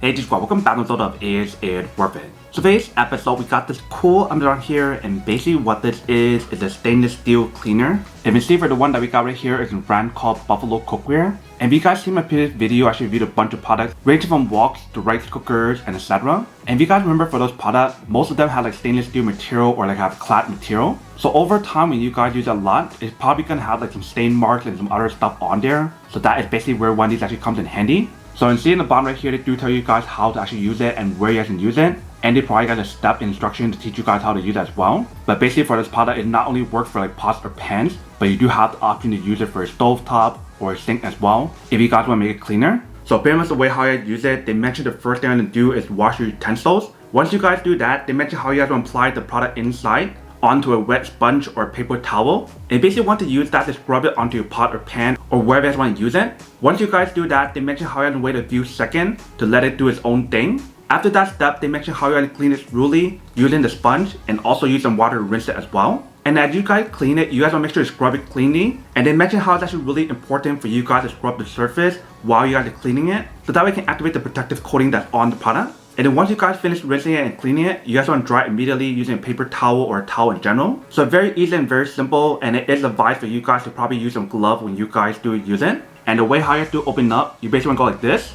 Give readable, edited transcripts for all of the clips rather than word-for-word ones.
Hey, just welcome back to episode of Is It Worth It? So today's episode, we got this cool umbrella here, and basically what this is a stainless steel cleaner. And you see for the one that we got right here is a brand called Buffalo Cookware. And if you guys see my previous video, I actually reviewed a bunch of products ranging from woks to rice cookers and etc. And if you guys remember for those products, most of them have like stainless steel material or like have clad material. So over time when you guys use it a lot, it's probably gonna have like some stain marks and some other stuff on there. So that is basically where one of these actually comes in handy. So you see in the bottom right here, they do tell you guys how to actually use it and where you guys can use it. And they probably got a step instruction to teach you guys how to use it as well. But basically for this product, it not only works for like pots or pans, but you do have the option to use it for a stove top or a sink as well, if you guys want to make it cleaner. So pretty much the way how you use it, they mentioned the first thing I'm going to do is wash your utensils. Once you guys do that, they mention how you guys want to apply the product inside onto a wet sponge or paper towel. And basically want to use that to scrub it onto your pot or pan or wherever you guys want to use it. Once you guys do that, they mention how you have to wait a few seconds to let it do its own thing. After that step, they mention how you have to clean it thoroughly using the sponge and also use some water to rinse it as well. And as you guys clean it, you guys want to make sure to scrub it cleanly. And they mention how it's actually really important for you guys to scrub the surface while you guys are cleaning it, so that way you can activate the protective coating that's on the product. And then once you guys finish rinsing it and cleaning it, you guys want to dry it immediately using a paper towel or a towel in general. So very easy and very simple, and it is advised for you guys to probably use some glove when you guys do use it. And the way how you have to open up, you basically want to go like this.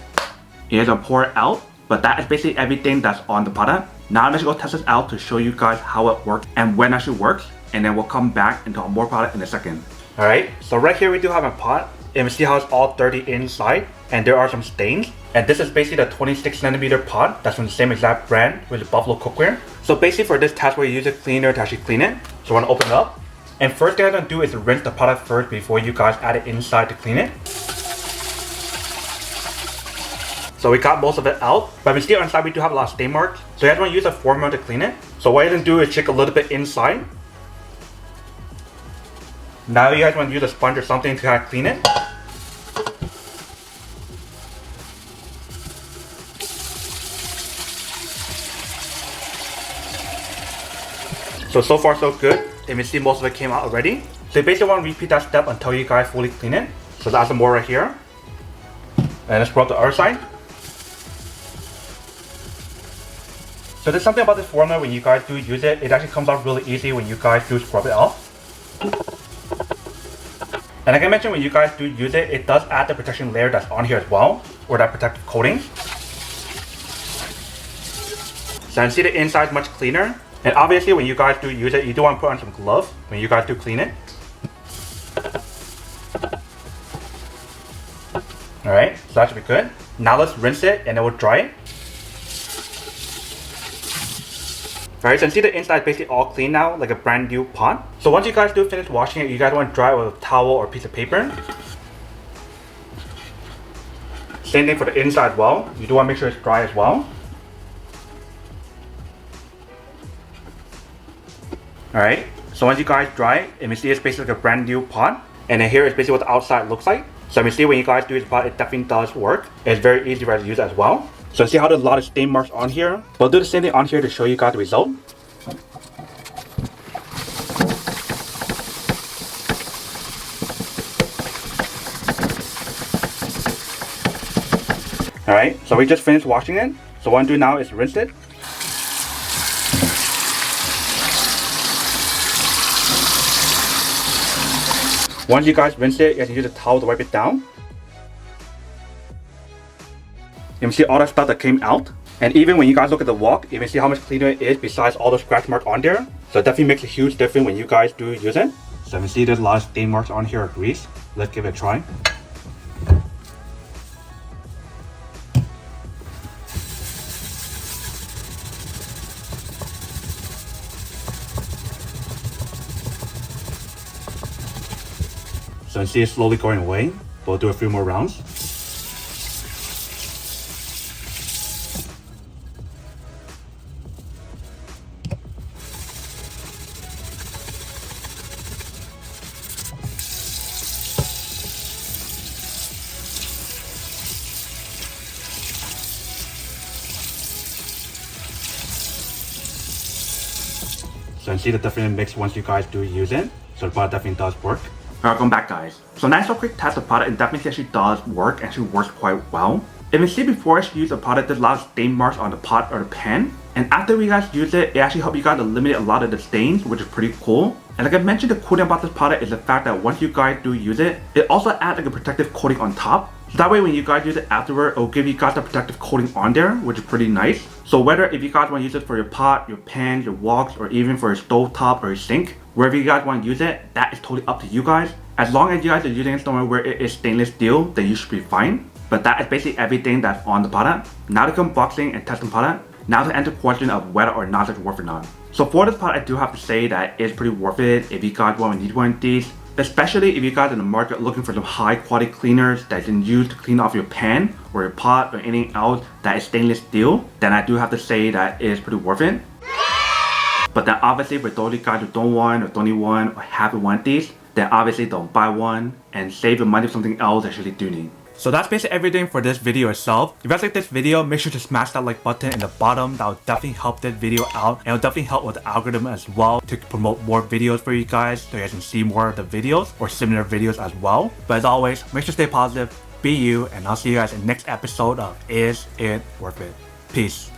You guys want to pour it out, but that is basically everything that's on the product. Now I'm just going to test this out to show you guys how it works and when it actually works, and then we'll come back and talk more product in a second. Alright, so right here we do have a pot, and we see how it's all dirty inside, and there are some stains. And this is basically the 26cm pot that's from the same exact brand with the Buffalo Cookware. So basically for this test, we use a cleaner to actually clean it. So we're going to open it up. And first thing I'm going to do is rinse the product first before you guys add it inside to clean it. So we got most of it out, but we see on inside we do have a lot of stain marks. So you guys want to use a formula to clean it. So what you're going to do is check a little bit inside. Now you guys want to use a sponge or something to kind of clean it. So far so good, and we see most of it came out already. So you basically want to repeat that step until you guys fully clean it. So that's some more right here. And let's scrub the other side. So there's something about this formula when you guys do use it, it actually comes out really easy when you guys do scrub it off. And like I mentioned, when you guys do use it, it does add the protection layer that's on here as well, or that protective coating. So you see the inside is much cleaner. And obviously when you guys do use it, you do want to put on some gloves when you guys do clean it. Alright, so that should be good. Now let's rinse it and then we'll dry it. Alright, so you see the inside is basically all clean now, like a brand new pot. So once you guys do finish washing it, you guys want to dry it with a towel or a piece of paper. Same thing for the inside as well. You do want to make sure it's dry as well. Alright, so once you guys dry it, and you see it's basically like a brand new pot. And then here is basically what the outside looks like. So you see when you guys do this pot, it definitely does work. It's very easy to use as well. So see how there's a lot of stain marks on here. We'll do the same thing on here to show you guys the result. Alright, so we just finished washing it. So what I'm doing now is rinse it. Once you guys rinse it, you can use a towel to wipe it down. You can see all that stuff that came out. And even when you guys look at the wok, you can see how much cleaner it is besides all the scratch marks on there. So it definitely makes a huge difference when you guys do use it. So you can see there's a lot of stain marks on here of grease. Let's give it a try. So you see it slowly going away. We'll do a few more rounds. So you see the different mix once you guys do use it. So the product definitely does work. Welcome back guys. So nice little quick test of product, and definitely actually does work, actually works quite well. If you see before I use the product, there's a lot of stain marks on the pot or the pan. And after you guys use it, it actually helps you guys eliminate a lot of the stains, which is pretty cool. And like I mentioned, the cool thing about this product is the fact that once you guys do use it, it also adds like a protective coating on top. So that way when you guys use it afterward, it will give you guys a protective coating on there, which is pretty nice. So whether if you guys want to use it for your pot, your pan, your woks, or even for your stove top or your sink, wherever you guys want to use it, that is totally up to you guys. As long as you guys are using it somewhere where it is stainless steel, then you should be fine. But that is basically everything that's on the product. Now to unboxing and testing product. Now to answer the question of whether or not it's worth it or not. So for this product, I do have to say that it's pretty worth it if you guys want to need one of these. Especially if you guys are in the market looking for some high quality cleaners that you can use to clean off your pan or your pot or anything else that is stainless steel, then I do have to say that it is pretty worth it. But then obviously for those of you guys who don't want or don't need one or haven't want these, then obviously don't buy one and save your money for something else that you actually do need. So that's basically everything for this video itself. If you guys like this video, make sure to smash that like button in the bottom. That will definitely help this video out, and it will definitely help with the algorithm as well to promote more videos for you guys so you guys can see more of the videos or similar videos as well. But as always, make sure to stay positive, be you, and I'll see you guys in the next episode of Is It Worth It? Peace.